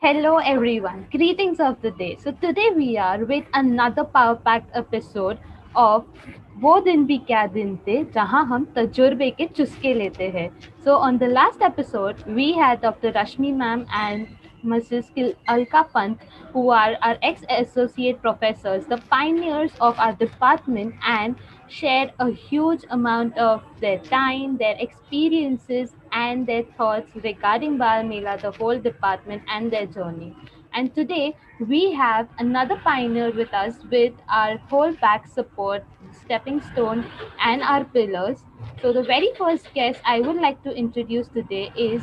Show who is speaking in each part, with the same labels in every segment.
Speaker 1: Hello everyone, greetings of the day. So today we are with another power packed episode of वो दिन भी क्या दिन थे जहां हम तजुर्बे के चुस्के लेते हैं. So on the last episode we had Dr. Rashmi ma'am and Mrs. Alka Pant, who are our ex-associate professors, the pioneers of our department, and shared a huge amount of their time, their experiences, and their thoughts regarding Bal Mela, the whole department, and their journey. And today we have another pioneer with us with our whole back support, stepping stone, and our pillars. So, the very first guest I would like to introduce today is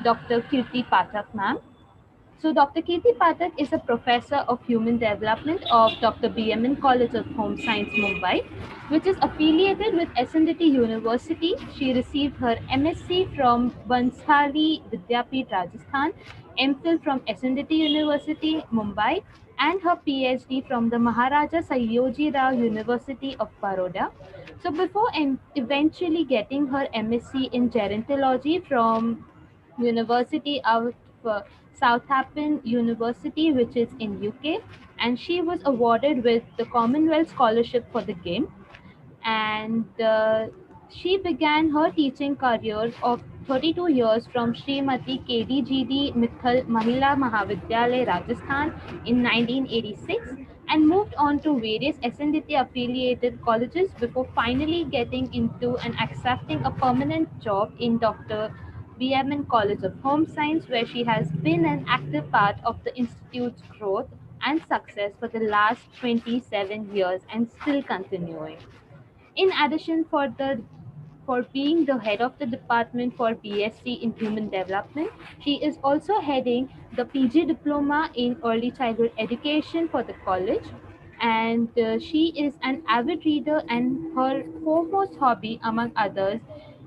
Speaker 1: Dr. Kirti Pathak, ma'am. So Dr. Kirti Pathak is a professor of human development of Dr. BMN College of Home Science, Mumbai, which is affiliated with SNDT University. She received her MSc from Bansali Vidyapith, Rajasthan, MPhil from SNDT University, Mumbai, and her PhD from the Maharaja Sayoji Rao University of Baroda. So before eventually getting her MSc in gerontology from University of Southampton University, which is in UK, and she was awarded with the Commonwealth Scholarship for the game. And she began her teaching career of 32 years from Srimati KDGD Mithal Mahila Mahavidyalaya, Rajasthan in 1986 and moved on to various SNDT affiliated colleges before finally getting into and accepting a permanent job in Dr. BMN College of Home Science, where she has been an active part of the institute's growth and success for the last 27 years and still continuing. In addition, for being the head of the department for BSc in Human Development, she is also heading the PG Diploma in Early Childhood Education for the college. And she is an avid reader, and her foremost hobby, among others,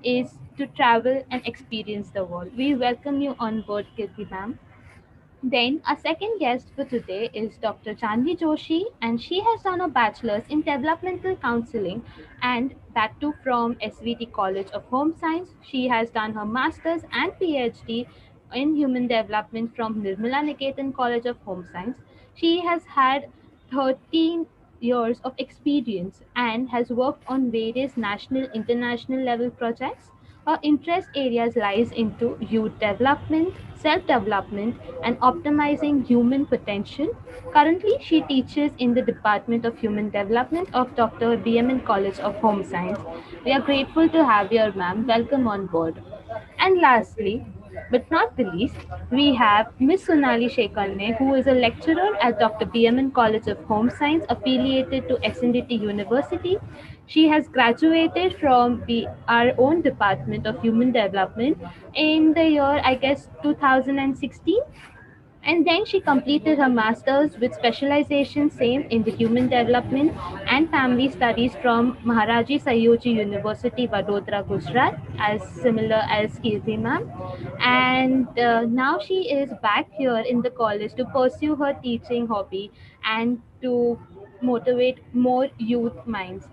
Speaker 1: is to travel and experience the world. We welcome you on board, Kirti ma'am. Then, our second guest for today is Dr. Chandni Joshi, and she has done a bachelor's in developmental counseling and that too from SVT College of Home Science. She has done her master's and PhD in human development from Nirmala Niketan College of Home Science. She has had 13 years of experience and has worked on various national international level projects. Her interest areas lies into youth development, self-development, and optimizing human potential. Currently, she teaches in the Department of Human Development of Dr. BMN College of Home Science. We are grateful to have you, ma'am. Welcome on board. And lastly, but not the least, we have Miss Sonali Shekarne, who is a lecturer at Dr. BMN College of Home Science affiliated to SNDT University. She has graduated from our own Department of Human Development in the year, I guess, 2016, and then she completed her master's with specialization same in the human development and family studies from Maharaji Sayoji University, Vadodara, Gujarat, as similar as Kirti ma'am. And now she is back here in the college to pursue her teaching hobby and to motivate more youth minds.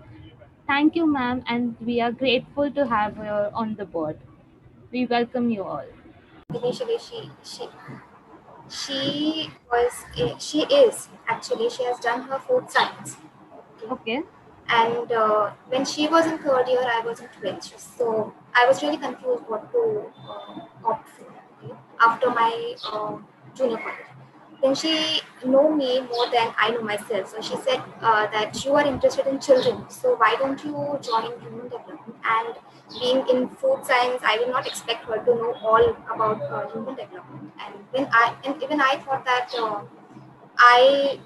Speaker 1: Thank you, ma'am, and we are grateful to have her on the board. We welcome you all.
Speaker 2: Initially she has done her food science. Okay.
Speaker 1: Okay.
Speaker 2: And when she was in third year, I was in 12th, so I was really confused what to opt for. Okay? After my junior college, then she know me more than I know myself, so she said that you are interested in children, so why don't you join human development? And being in food science, I will not expect her to know all about human development. And even I thought that I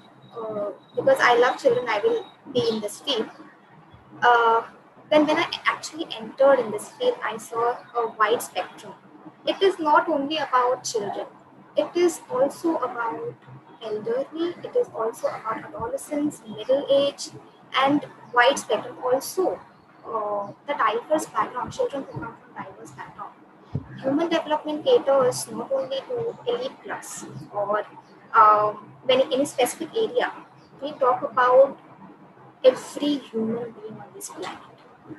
Speaker 2: because I love children, I will be in this field. uh, then when I actually entered in this field, I saw a wide spectrum. It is not only about children, it is also about elderly, it is also about adolescents, middle age, and wide spectrum. Also, the diverse background, children who come from diverse background. Human development caters not only to elite class or when in a specific area. We talk about every human being on this planet.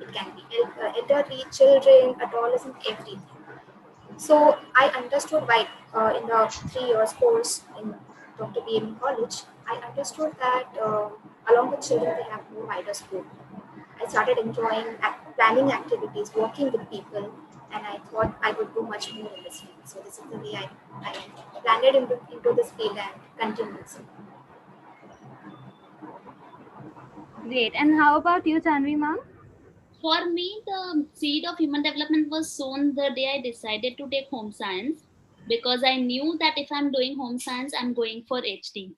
Speaker 2: It can be elderly, children, adolescents, everything. So I understood why in the 3 years course in Dr. B.M. College, I understood that along with children, we have more wider scope. I started enjoying planning activities, working with people, and I thought I would do much more in this field. So this is the way I landed into this field and continued.
Speaker 1: Great. And how about you, Tanvi ma'am?
Speaker 3: For me, the seed of human development was sown the day I decided to take home science, because I knew that if I'm doing home science, I'm going for HD.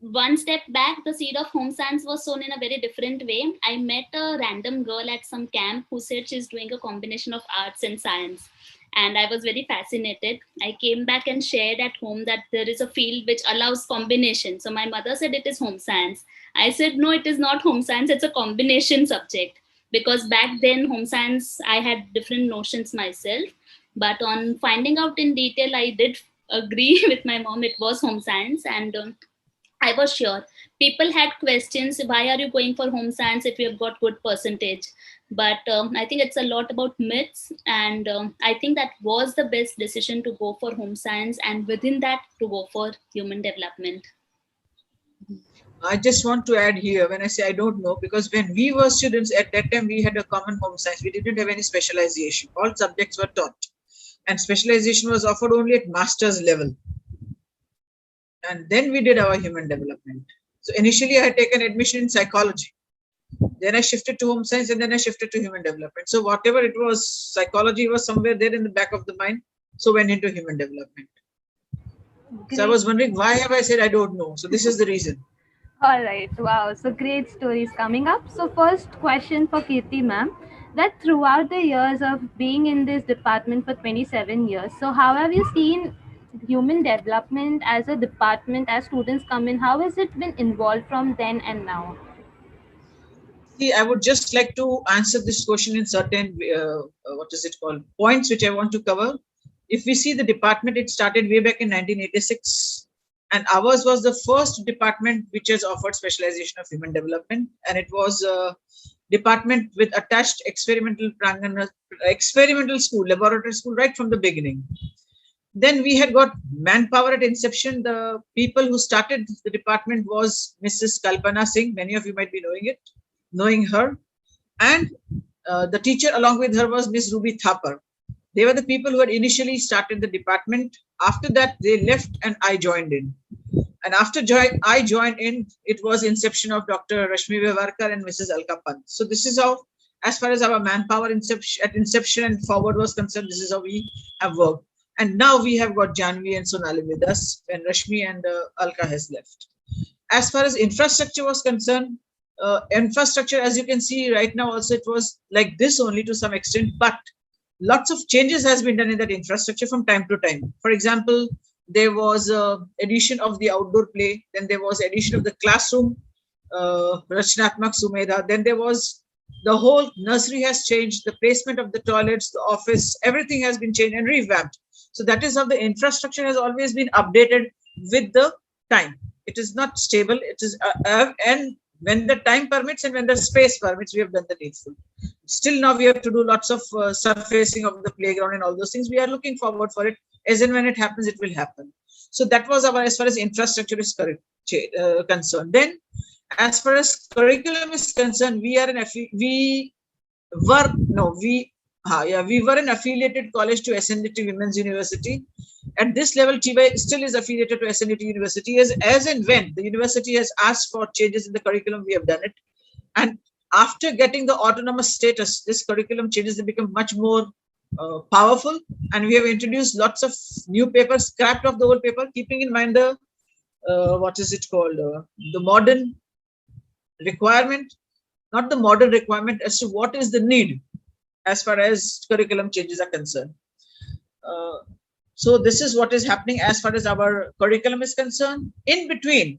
Speaker 3: One step back, the seed of home science was sown in a very different way. I met a random girl at some camp who said she's doing a combination of arts and science. And I was very fascinated. I came back and shared at home that there is a field which allows combination. So my mother said it is home science. I said, no, it is not home science, it's a combination subject. Because back then, home science, I had different notions myself. But on finding out in detail, I did agree with my mom, it was home science. And I was sure people had questions. Why are you going for home science if you have got good percentage? But I think it's a lot about myths, and I think that was the best decision to go for home science, and within that to go for human development.
Speaker 4: I just want to add here when I say I don't know, because when we were students at that time, we had a common home science. We didn't have any specialization. All subjects were taught, and specialization was offered only at master's level. And then we did our human development. So initially, I had taken admission in psychology. Then I shifted to home science, and then I shifted to human development. So whatever it was, psychology was somewhere there in the back of the mind. So went into human development.
Speaker 1: Great.
Speaker 4: So I was wondering, why have I said I don't know? So this is the reason.
Speaker 1: All right. Wow. So great stories coming up. So first question for Kirti ma'am, that throughout the years of being in this department for 27 years, so how have you seen human development as a department as students come in? How has it been involved from then and now?
Speaker 4: See, I would just like to answer this question in certain, what is it called, points which I want to cover. If we see the department, it started way back in 1986. And ours was the first department which has offered specialization of human development. And it was a department with attached experimental school, laboratory school, right from the beginning. Then we had got manpower at inception. The people who started the department was Mrs. Kalpana Singh. Many of you might be knowing her. And the teacher along with her was Miss Ruby Thapar. They were the people who had initially started the department. After that, they left and I joined in. And after I joined in, it was inception of Dr. Rashmi Vivarkar and Mrs. Alka Pant. So this is how, as far as our manpower at inception and forward was concerned, this is how we have worked. And now we have got Janvi and Sonali with us when Rashmi and Alka has left. As far as infrastructure was concerned, infrastructure, as you can see right now, also it was like this only to some extent, but lots of changes has been done in that infrastructure from time to time. For example, there was addition of the outdoor play, then there was addition of the classroom, Rachnatmak Sumedha, then there was the whole nursery has changed, the placement of the toilets, the office, everything has been changed and revamped. So that is how the infrastructure has always been updated with the time. It is not stable, it is and when the time permits and when the space permits, we have done the needful. Still now we have to do lots of surfacing of the playground and all those things. We are looking forward for it. As and when it happens, it will happen. So that was our, as far as infrastructure is concerned. Then as far as curriculum is concerned, we were an affiliated college to SNDT Women's University. At this level, TY still is affiliated to SNDT University. As and when the university has asked for changes in the curriculum, we have done it. And after getting the autonomous status, this curriculum changes have become much more powerful. And we have introduced lots of new papers, scrapped off the old paper, keeping in mind the, the modern requirement, not the modern requirement as to what is the need as far as curriculum changes are concerned. So this is what is happening as far as our curriculum is concerned. In between,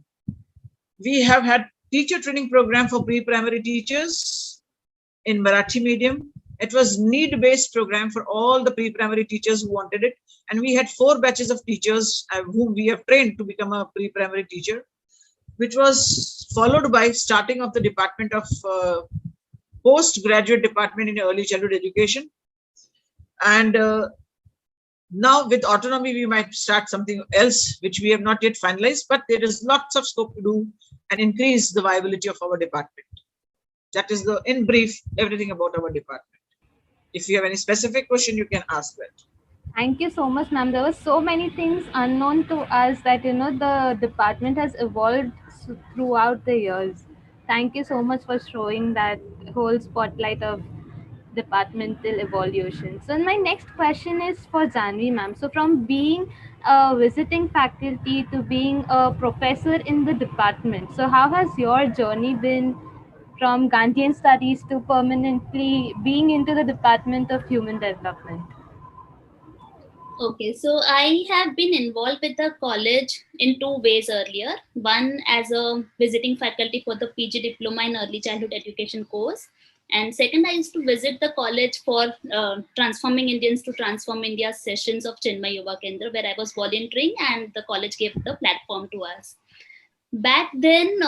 Speaker 4: we have had teacher training program for pre-primary teachers in Marathi medium. It was need-based program for all the pre-primary teachers who wanted it. And we had 4 batches of teachers whom we have trained to become a pre-primary teacher, which was followed by starting of the department of postgraduate department in early childhood education. And Now with autonomy, we might start something else which we have not yet finalized, but there is lots of scope to do and increase the viability of our department. That is the, in brief, everything about our department. If you have any specific question, you can ask that.
Speaker 1: Thank you so much, ma'am. There were so many things unknown to us that the department has evolved throughout the years. Thank you so much for showing that whole spotlight of departmental evolution. So my next question is for Janvi, ma'am. So from being a visiting faculty to being a professor in the department, so how has your journey been from Gandhian studies to permanently being into the Department of Human Development?
Speaker 3: Okay, so I have been involved with the college in two ways earlier. One as a visiting faculty for the PG Diploma in Early Childhood Education course. And second, I used to visit the college for Transforming Indians to Transform India sessions of Chinmay Yuva Kendra, where I was volunteering and the college gave the platform to us. Back then,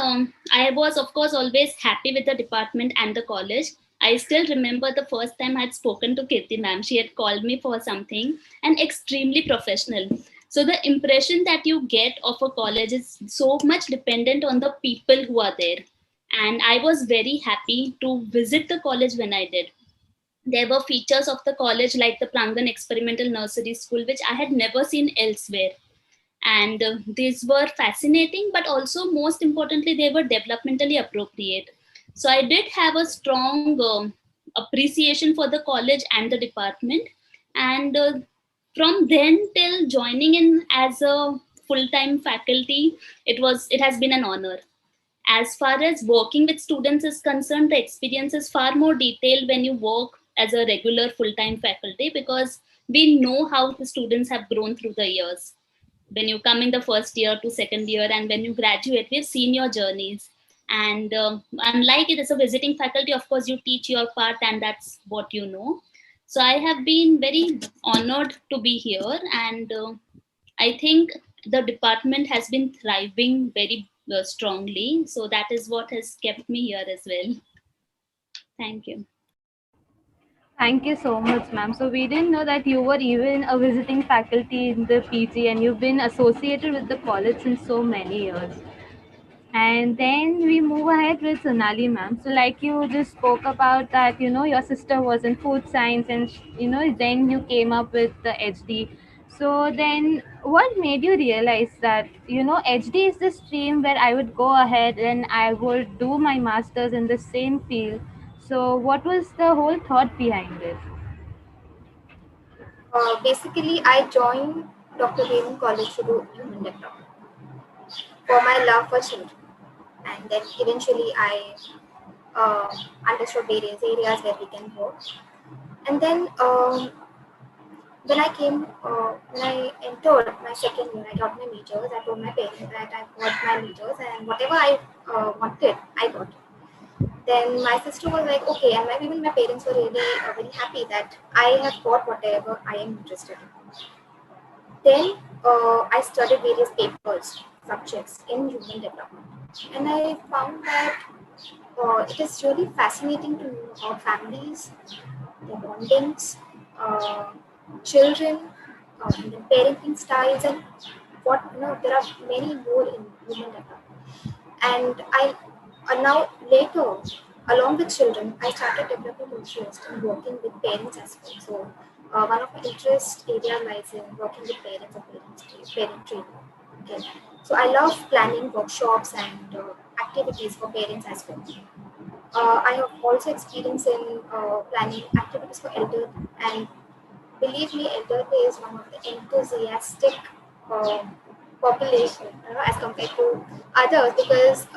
Speaker 3: I was, of course, always happy with the department and the college. I still remember the first time I had spoken to Kirti ma'am. She had called me for something and extremely professional. So the impression that you get of a college is so much dependent on the people who are there. And I was very happy to visit the college when I did. There were features of the college like the Prangan Experimental Nursery School, which I had never seen elsewhere. And these were fascinating, but also most importantly they were developmentally appropriate. So I did have a strong appreciation for the college and the department. And from then till joining in as a full-time faculty, it has been an honor. As far as working with students is concerned, the experience is far more detailed when you work as a regular full-time faculty, because we know how the students have grown through the years. When you come in the first year to second year and when you graduate, we've seen your journeys. And unlike it as a visiting faculty, of course you teach your part and that's what you know. So I have been very honored to be here. And I think the department has been thriving very strongly, so that is what has kept me here as well. Thank you.
Speaker 1: Thank you so much, ma'am. So we didn't know that you were even a visiting faculty in the PG and you've been associated with the college since so many years. And then we move ahead with Sonali, ma'am. So like you just spoke about that, your sister was in food science and, then you came up with the HD. So then what made you realize that, HD is the stream where I would go ahead and I would do my master's in the same field. So what was the whole thought behind it?
Speaker 2: Basically, I joined Dr. Raymond College to do human development for my love for children. And then eventually I uh, understood various areas where we can work. And then when I entered my second year, I got my majors. I told my parents that I got my majors and whatever I wanted, I got. Then my sister was like, okay, and even my parents were really very happy that I have got whatever I am interested in. Then I studied various papers, subjects in human development. And I found that it is really fascinating to know how families, their bondings, uh, children, and their parenting styles, and there are many more in human development. And now later, along with children, I started developing interest in working with parents as well. So one of my interest area lies in working with parents and parent training. Okay, so I love planning workshops and activities for parents as well. I have also experience in planning activities for elderly, and believe me, elderly is one of the enthusiastic uh, population, as compared to others, because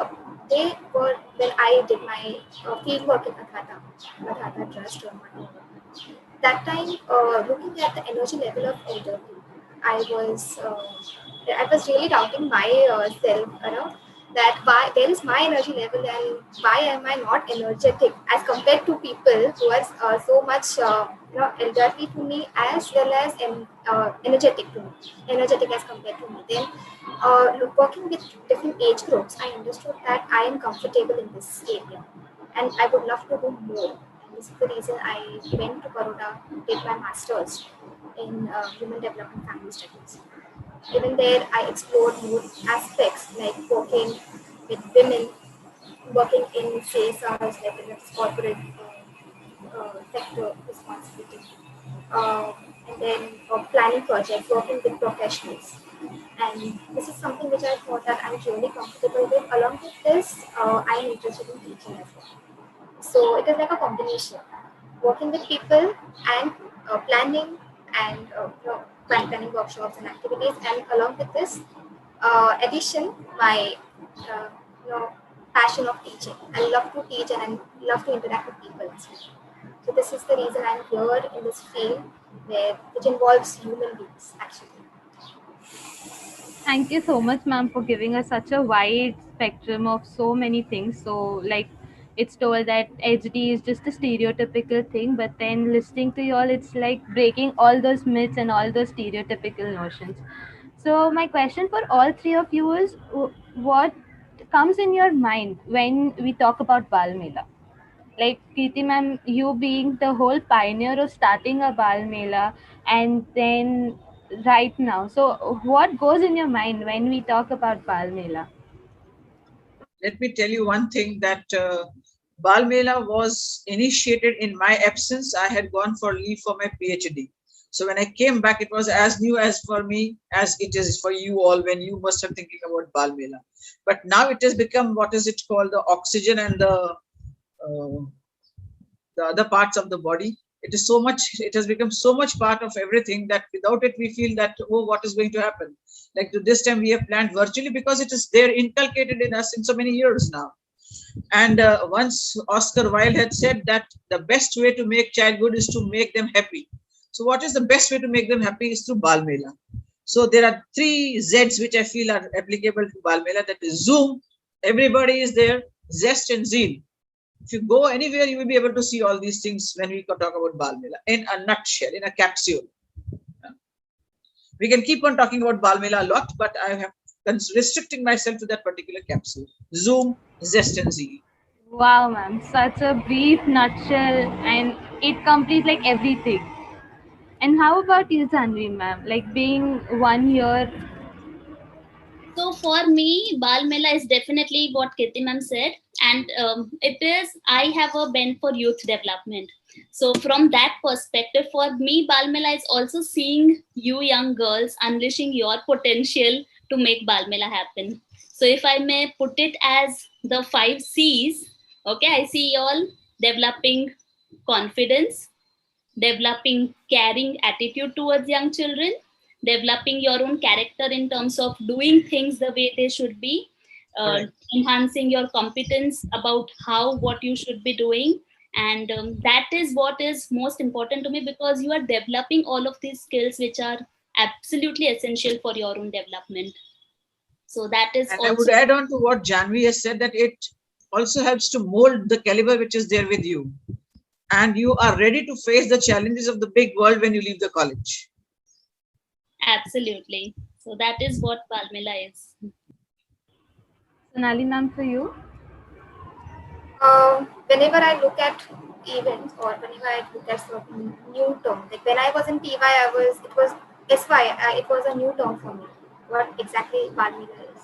Speaker 2: they were when I did my field work in Athata Trust. That time, looking at the energy level of elderly, I was uh, I was really doubting my self, that why there is my energy level and why am I not energetic as compared to people who are so much elderly to me, as well as energetic as compared to me. Then working with different age groups, I understood that I am comfortable in this area and I would love to do more in this is the reason I went to Baroda to take my master's in human development family studies. Even there, I explored more aspects like working with women, working in CSRs, like in its corporate sector responsibility, uh, and then planning projects, working with professionals. And this is something which I thought that I'm really comfortable with. Along with this, I am interested in teaching as well. So it is like a combination, working with people and planning and planning workshops and activities. And along with this, addition, my uh, you know passion of teaching. I love to teach and I love to interact with people as well. So this is the reason I'm here in this field, which involves human beings actually.
Speaker 1: Thank you so much, ma'am, for giving us such a wide spectrum of so many things. So, like, it's told that HD is just a stereotypical thing, but then listening to you all, it's like breaking all those myths and all those stereotypical notions. So, my question for all three of you is what comes in your mind when we talk about Bal Mela? Like Kriti ma'am, you being the whole pioneer of starting a Bal Mela, and then right now. So, what goes in your mind when we talk about Bal Mela?
Speaker 4: Let me tell you one thing that Bal Mela was initiated in my absence. I had gone for leave for my PhD. So when I came back, it was as new as for me as it is for you all when you must have thinking about Bal Mela. But now it has become, what is it called, the oxygen and the other parts of the body. It is so much, it has become so much part of everything that without it, we feel that, oh, what is going to happen? Like to this time, we have planned virtually because it is there inculcated in us in so many years now. And once Oscar Wilde had said that the best way to make childhood is to make them happy. So, what is the best way to make them happy is through Bal Mela. So, there are 3 Z's which I feel are applicable to Bal Mela. That is Zoom, everybody is there, zest and zeal. If you go anywhere, you will be able to see all these things when we talk about Bal Mela in a nutshell, in a capsule. We can keep on talking about Bal Mela a lot, but I have restricting myself to that particular capsule. Zoom, zest and zeal.
Speaker 1: Wow, ma'am, such a brief nutshell, and it completes like everything. And how about you, Janvi, ma'am? Like being 1 year.
Speaker 3: So for me, Bal Mela is definitely what Kirti ma'am said, and it is I have a bent for youth development. So from that perspective, for me, Bal Mela is also seeing you young girls unleashing your potential to make Bal Mela happen. So if I may put it as the 5 C's, okay, I see you all developing confidence, developing caring attitude towards young children, developing your own character in terms of doing things the way they should be, uh,
Speaker 4: Right.
Speaker 3: enhancing your competence about how what you should be doing. And that is what is most important to me, because you are developing all of these skills which are absolutely essential for your own development. So that is
Speaker 4: And I would
Speaker 3: also
Speaker 4: add on to what Janvi has said that it also helps to mold the caliber which is there with you. And you are ready to face the challenges of the big world when you leave the college.
Speaker 3: absolutely. So that is what Bal Mela is.
Speaker 1: Sonali, ma'am, for you?
Speaker 2: Whenever I look at events or whenever I look at certain new terms, like when I was in TY, it was SY, it was a new term for me, what exactly Balmila is.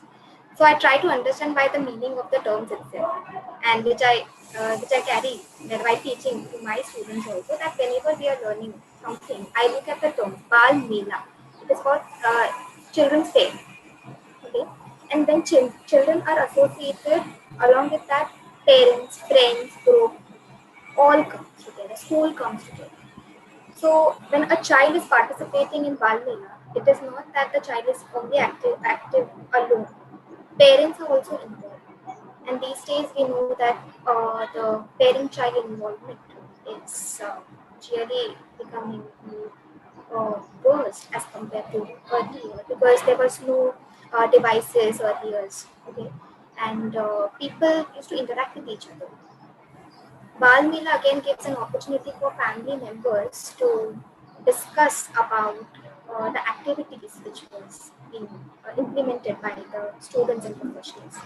Speaker 2: So I try to understand by the meaning of the terms itself, and which I carry that while teaching to my students also, that whenever we are learning something, I look at the term Bal Mela. It is called children's fair. Okay, and then children are associated along with that, parents, friends, group, all comes together, school comes together. So when a child is participating in Bal Mela, it is not that the child is only active alone. Parents are also involved, and these days we know that the parent-child involvement is really becoming worse as compared to earlier, because there was no devices earlier, okay, and people used to interact with each other. Bal Mela again gives an opportunity for family members to discuss about the activities which was being implemented by the students and professionals.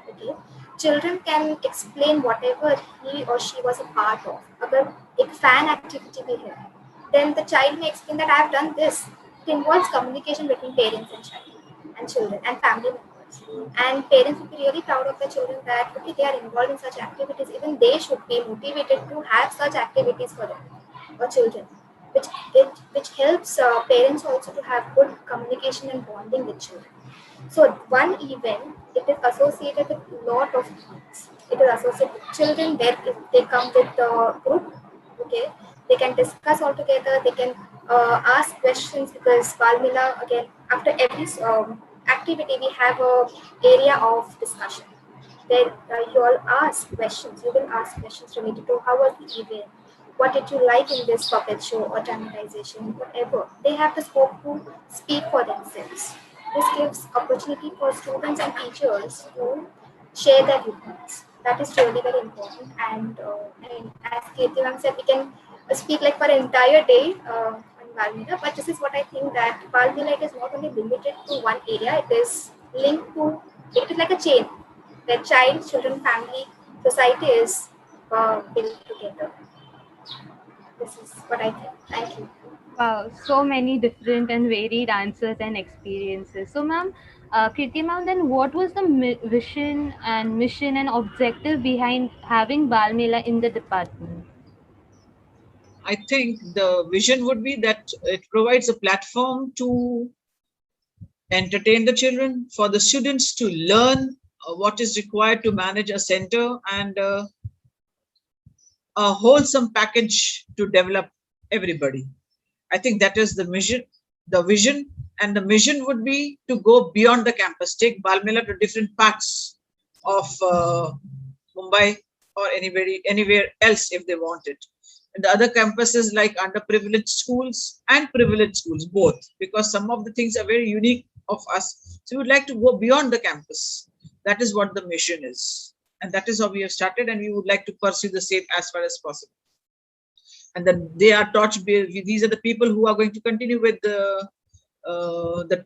Speaker 2: Okay, children can explain whatever he or she was a part of. अगर एक fan activity भी है, then the child may explain that I have done this. It involves communication between parents and child and children and family members. And parents will be really proud of their children that okay, they are involved in such activities. Even they should be motivated to have such activities for them or children, which helps parents also to have good communication and bonding with children. So one event, it is associated with lot of things. It is associated with children where if they come with the group, okay, they can discuss all together. They can ask questions because Valmila again after every activity we have a area of discussion. Then you all ask questions. You will ask questions related to how was the event, what did you like in this puppet show or dramatization, whatever. They have the scope to speak for themselves. This gives opportunity for students and teachers to share their viewpoints. That is really very important. And I mean, as Kirti said, we can speak like for an entire day on Valmila, but this is what I think that Valmila is not only limited to one area, it is linked to, it is like a chain where child, children, family, society is built together. This is what I think. Thank you.
Speaker 1: Wow, so many different and varied answers and experiences. So, ma'am, Kriti ma'am, then what was the vision and mission and objective behind having Bal Mela in the department?
Speaker 4: I think the vision would be that it provides a platform to entertain the children, for the students to learn what is required to manage a center, and a wholesome package to develop everybody. I think that is the mission, the vision, and the mission would be to go beyond the campus, take Balmela to different parts of Mumbai or anywhere else if they want it. And the other campuses like underprivileged schools and privileged schools, both, because some of the things are very unique of us. So we would like to go beyond the campus. That is what the mission is. And that is how we have started, and we would like to pursue the same as far as possible. And then they are taught, these are the people who are going to continue with the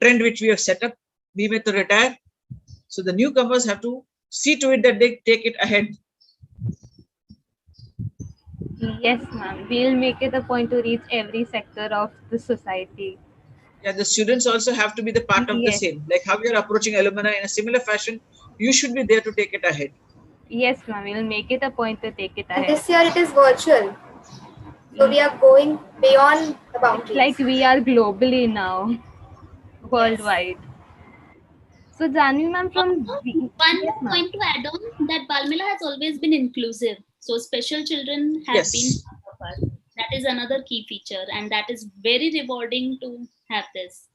Speaker 4: trend which we have set up, be with the retire. So the newcomers have to see to it that they take it ahead.
Speaker 1: Yes, ma'am. We'll make it a point to reach every sector of the society.
Speaker 4: Yeah, the students also have to be the part of the same. Like how we are approaching alumni in a similar fashion, you should be there to take it ahead.
Speaker 1: Yes, ma'am. We'll make it a point to take it ahead.
Speaker 2: And this year it is virtual. So we are going beyond the boundaries.
Speaker 1: It's like we are globally now, worldwide. Yes. So, Janvi ma'am, from
Speaker 3: one point to add on that Balmela has always been inclusive. So special children have been part of us. That is another key feature, and that is very rewarding to have this.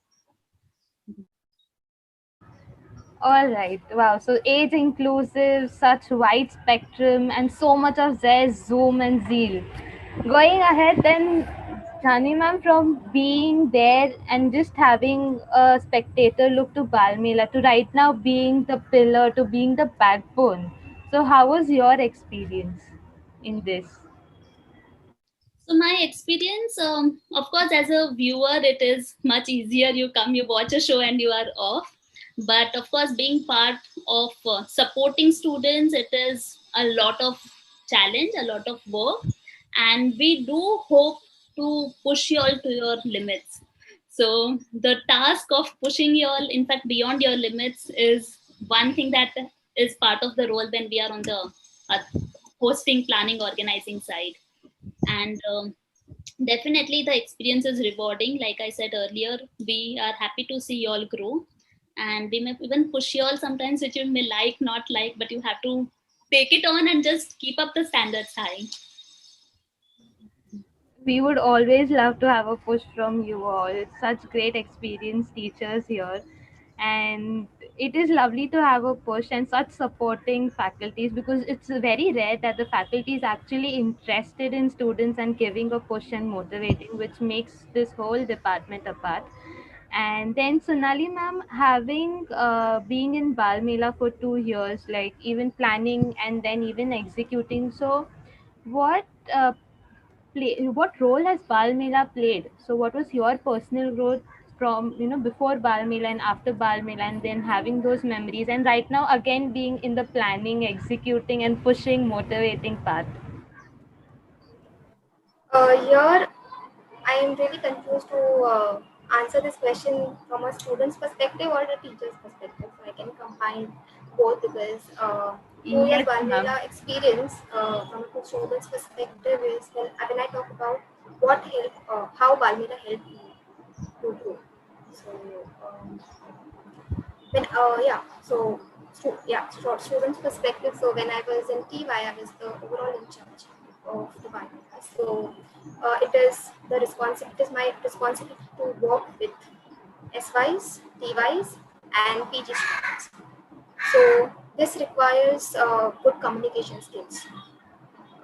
Speaker 1: All right. Wow. So age inclusive, such wide spectrum, and so much of zest, zoom, and zeal. Going ahead, then, Jani ma'am, from being there and just having a spectator look to Balmela to right now being the pillar, to being the backbone. So, how was your experience in this?
Speaker 3: So my experience, of course, as a viewer, it is much easier. You come, you watch a show, and you are off. But of course, being part of supporting students, it is a lot of challenge, a lot of work, and we do hope to push you all to your limits. So the task of pushing you all, in fact, beyond your limits, is one thing that is part of the role when we are on the hosting, planning, organizing side. And definitely the experience is rewarding. Like I said earlier, we are happy to see you all grow, and we may even push you all sometimes, which you may like, not like, but you have to take it on and just keep up the standards high.
Speaker 1: We would always love to have a push from you all. It's such great experienced teachers here, and it is lovely to have a push and such supporting faculties, because it's very rare that the faculty is actually interested in students and giving a push and motivating, which makes this whole department apart. And then Sonali ma'am, having being in Bal Mela for 2 years, like even planning and then even executing. So, what what role has Bal Mela played? So, what was your personal growth from before Bal Mela and after Bal Mela, and then having those memories, and right now again being in the planning, executing, and pushing, motivating part?
Speaker 2: Here, I am really confused to answer this question from a student's perspective or the teacher's perspective. So I can combine both because 2 years
Speaker 1: Yes, ma'am.
Speaker 2: Balmela experience from a student's perspective is when I talk about what help, how Balmela helped me to grow. So when yeah, so students' perspective. So when I was in TY, I was the overall in charge of the Balmela. So it is my responsibility to work with SYs, TYs, and PG students. So this requires good communication skills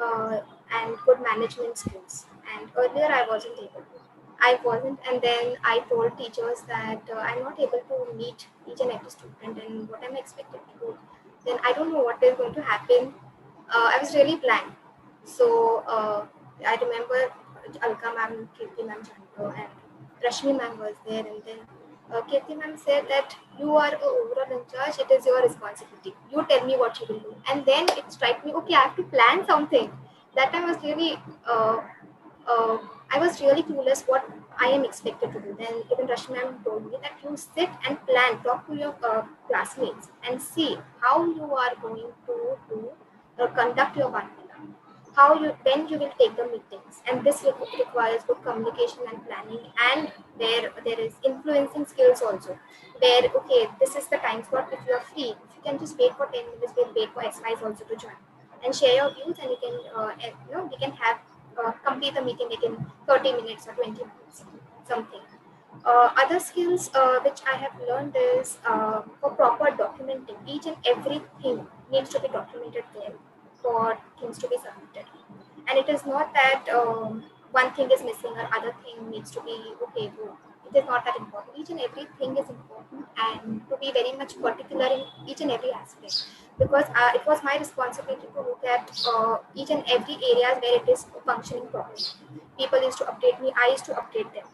Speaker 2: uh, and good management skills. And earlier I wasn't able to. I wasn't, and then I told teachers that I'm not able to meet each and every student and what I'm expected to do. Then I don't know what is going to happen. I was really blank. So I remember Alka ma'am, Kirti ma'am, Chandra, and Rashmi ma'am was there, and then Kirti ma'am said that you are overall in charge. It is your responsibility. You tell me what you will do, and then it struck me. Okay, I have to plan something. That time uh, uh, I was really clueless what I am expected to do. Then even Rashmi ma'am told me that you sit and plan, talk to your classmates, and see how you are going to do conduct your one how you then you will take the meetings, and this requires good communication and planning, and there is influencing skills also, where okay, this is the time slot. If you are free, if you can just wait for 10 minutes, we'll wait for SYs also to join and share your views, and you can we can have complete the meeting like in 30 minutes or 20 minutes, something. Other skills which I have learned is for proper documenting. Each and everything needs to be documented there for things to be submitted. And it is not that one thing is missing or other thing needs to be okay. Good. It is not that important. Each and everything is important, and to be very much particular in each and every aspect. Because it was my responsibility to look at each and every areas where it is functioning properly. People used to update me. I used to update them.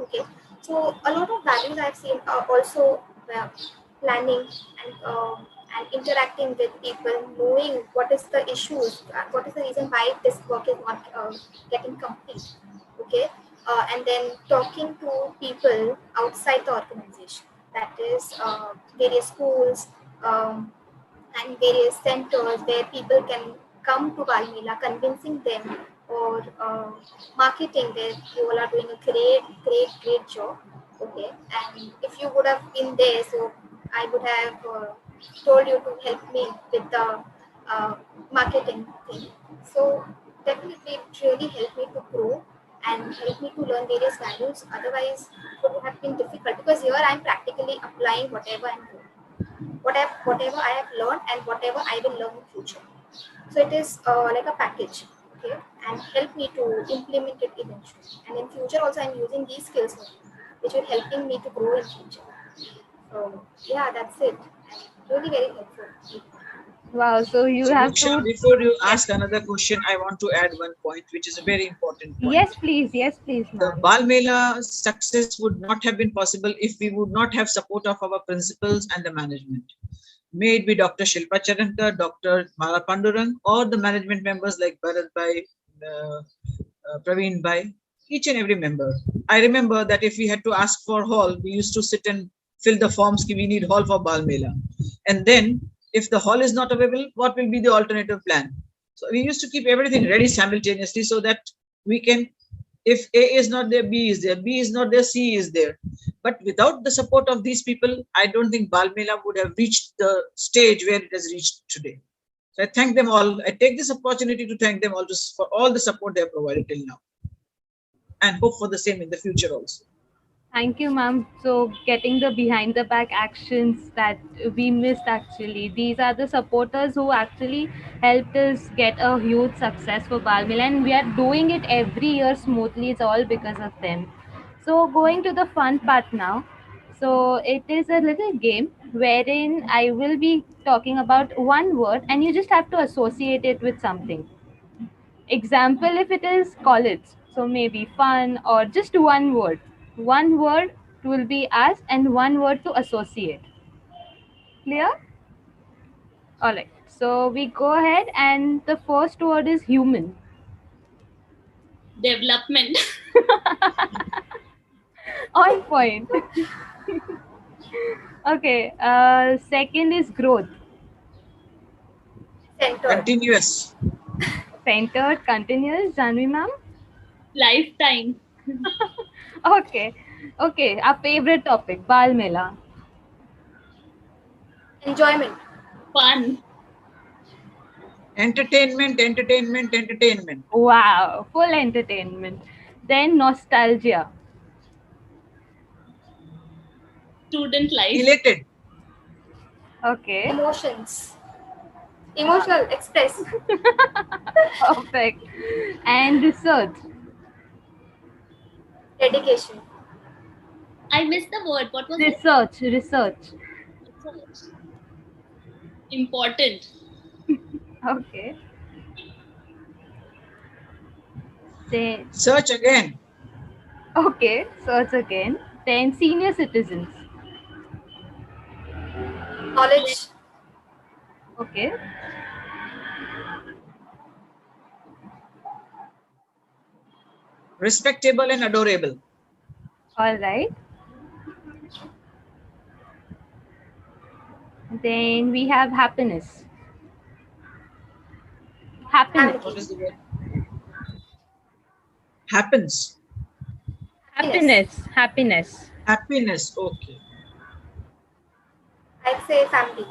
Speaker 2: Okay, so a lot of values I've seen also planning and interacting with people, knowing what is the issues, what is the reason why this work is not getting complete. Okay, and then talking to people outside the organization, that is various schools, um, and various centers where people can come to Valmela, convincing them, or marketing where you all are doing a great job. Okay, and if you would have been there, so I would have told you to help me with the uh, marketing thing. So definitely it really helped me to grow and helped me to learn various values. Otherwise, it would have been difficult because here I'm practically applying whatever I'm doing, whatever I have learned and whatever I will learn in future. So it is like a package, okay, and help me to implement it eventually. And in future also, I'm using these skills only, which will helping me to grow in future. So yeah, that's it. And really very helpful.
Speaker 1: Wow, so you
Speaker 4: So,
Speaker 1: have
Speaker 4: Diksha,
Speaker 1: to.
Speaker 4: before you
Speaker 1: Yes,
Speaker 4: ask another question, I want to add one point, which is a very important point.
Speaker 1: yes, please,
Speaker 4: The
Speaker 1: ma'am.
Speaker 4: Bal Mela success would not have been possible if we would not have support of our principals and the management. May it be Dr. Shilpa Charankar, Dr. Mala Pandurang, or the management members like Bharat Bhai, Praveen Bhai, each and every member. I remember that if we had to ask for hall, we used to sit and fill the forms, we need hall for Bal Mela. And then if the hall is not available, what will be the alternative plan? So we used to keep everything ready simultaneously so that we can, if A is not there, B is there, B is not there, C is there. But without the support of these people, I don't think Bal Mela would have reached the stage where it has reached today. So I thank them all. I take this opportunity to thank them all for all the support they have provided till now, and hope for the same in the future also.
Speaker 1: Thank you, ma'am. So, getting the behind the back actions that we missed actually. These are the supporters who actually helped us get a huge success for Balmila, and we are doing it every year smoothly. It's all because of them. So, going to the fun part now. So, it is a little game wherein I will be talking about one word, and you just have to associate it with something. Example, if it is college, so maybe fun or just one word. One word will be asked and one word to associate. Clear? Alright. So we go ahead and the first word is human.
Speaker 3: Development.
Speaker 1: On point. Okay. Second is growth.
Speaker 2: Centered.
Speaker 4: Continuous.
Speaker 1: Centered, continuous. Janvi ma'am.
Speaker 3: Lifetime.
Speaker 1: Okay. Okay. Our favorite topic, Bal Mela.
Speaker 2: Enjoyment.
Speaker 3: Fun.
Speaker 4: Entertainment, entertainment, entertainment.
Speaker 1: Wow. Full entertainment. Then nostalgia.
Speaker 3: Student life.
Speaker 4: Elated.
Speaker 1: Okay.
Speaker 2: Emotions. Emotional. Express.
Speaker 1: Perfect. And research.
Speaker 2: Dedication.
Speaker 3: I missed the word. What was it?
Speaker 1: Research. Research.
Speaker 3: Research. Important.
Speaker 1: Okay. Then
Speaker 4: Search again.
Speaker 1: okay. Search again. Then senior citizens.
Speaker 2: Knowledge.
Speaker 1: Okay.
Speaker 4: Respectable and adorable.
Speaker 1: All right. Then we have happiness. Happiness.
Speaker 4: What is the word? Happens.
Speaker 1: Happiness. Happiness.
Speaker 4: Happiness. Okay.
Speaker 2: I'd say family.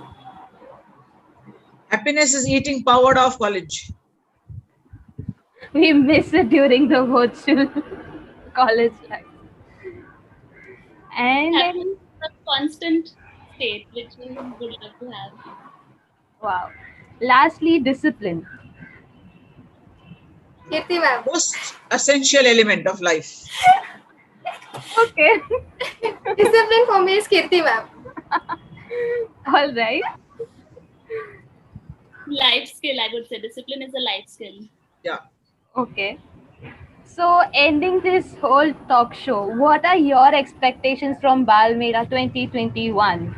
Speaker 4: Happiness is eating powder of college.
Speaker 1: We miss it during the virtual college life. And then,
Speaker 3: Happiness is a constant state which we would love to have.
Speaker 1: wow. Lastly, discipline.
Speaker 2: Kirti ma'am.
Speaker 4: Most essential element of life.
Speaker 1: Okay.
Speaker 2: Discipline for me is Kirti ma'am.
Speaker 1: All right.
Speaker 3: Life skill, I would say. Discipline is a life skill.
Speaker 4: Yeah.
Speaker 1: Okay. So, ending this whole talk show, what are your expectations from Bal Mela 2021?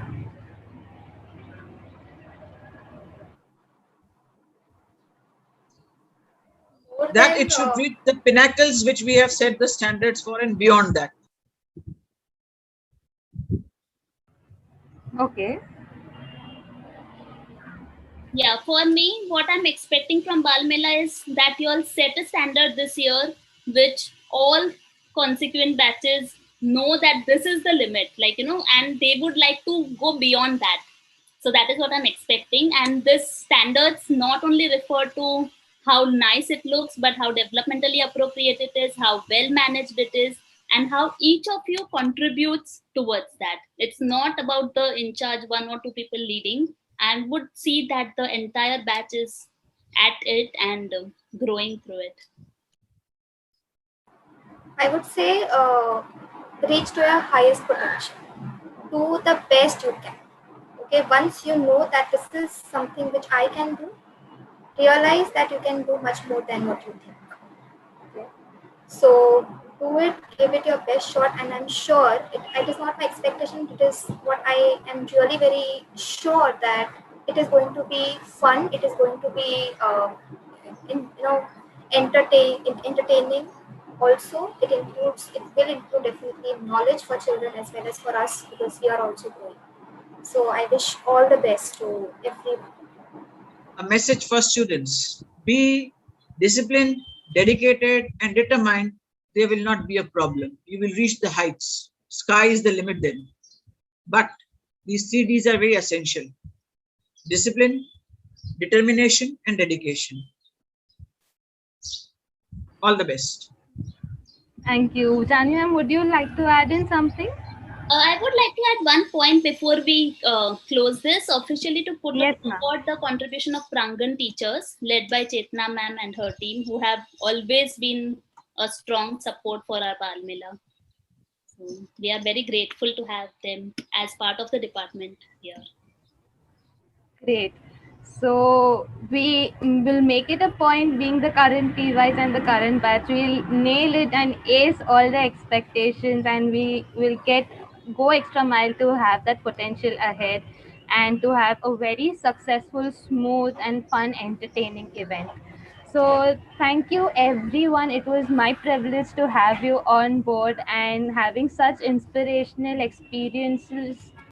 Speaker 2: More
Speaker 4: That
Speaker 2: than
Speaker 4: it should reach the pinnacles which we have set the standards for and beyond that.
Speaker 1: Okay.
Speaker 3: Yeah, for me, what I'm expecting from Bal Mela is that you all set a standard this year, which all consequent batches know that this is the limit, like, and they would like to go beyond that. So that is what I'm expecting. And this standards not only refer to how nice it looks, but how developmentally appropriate it is, how well managed it is, and how each of you contributes towards that. It's not about the in charge one or two people leading, and would see that the entire batch is at it and growing through it.
Speaker 2: I would say reach to your highest potential. Do the best you can. Okay, once you know that this is something which I can do, realize that you can do much more than what you think. Okay. So do it, give it your best shot, and I'm sure it is not my expectation. It is what I am really very sure that it is going to be fun. It is going to be entertaining. Also, it will include definitely knowledge for children as well as for us, because we are also growing. So I wish all the best to everyone.
Speaker 4: A message for students: be disciplined, dedicated, and determined. There will not be a problem. You will reach the heights. Sky is the limit then. But these 3 Ds are very essential: discipline, determination, and dedication. All the best.
Speaker 1: Thank you. Janu ma'am, would you like to add in something?
Speaker 3: I would like to add one point before we close this officially, to put
Speaker 1: Yes, ma'am.
Speaker 3: forward the contribution of Prangan teachers led by Chetna ma'am and her team, who have always been a strong support for our Bal Mela. So we are very grateful to have them as part of the department here.
Speaker 1: Great. So we will make it a point, being the current TYs and the current batch, we'll nail it and ace all the expectations, and we will get go extra mile to have that potential ahead and to have a very successful, smooth, and fun, entertaining event. So, thank you everyone. It was my privilege to have you on board and having such inspirational experiences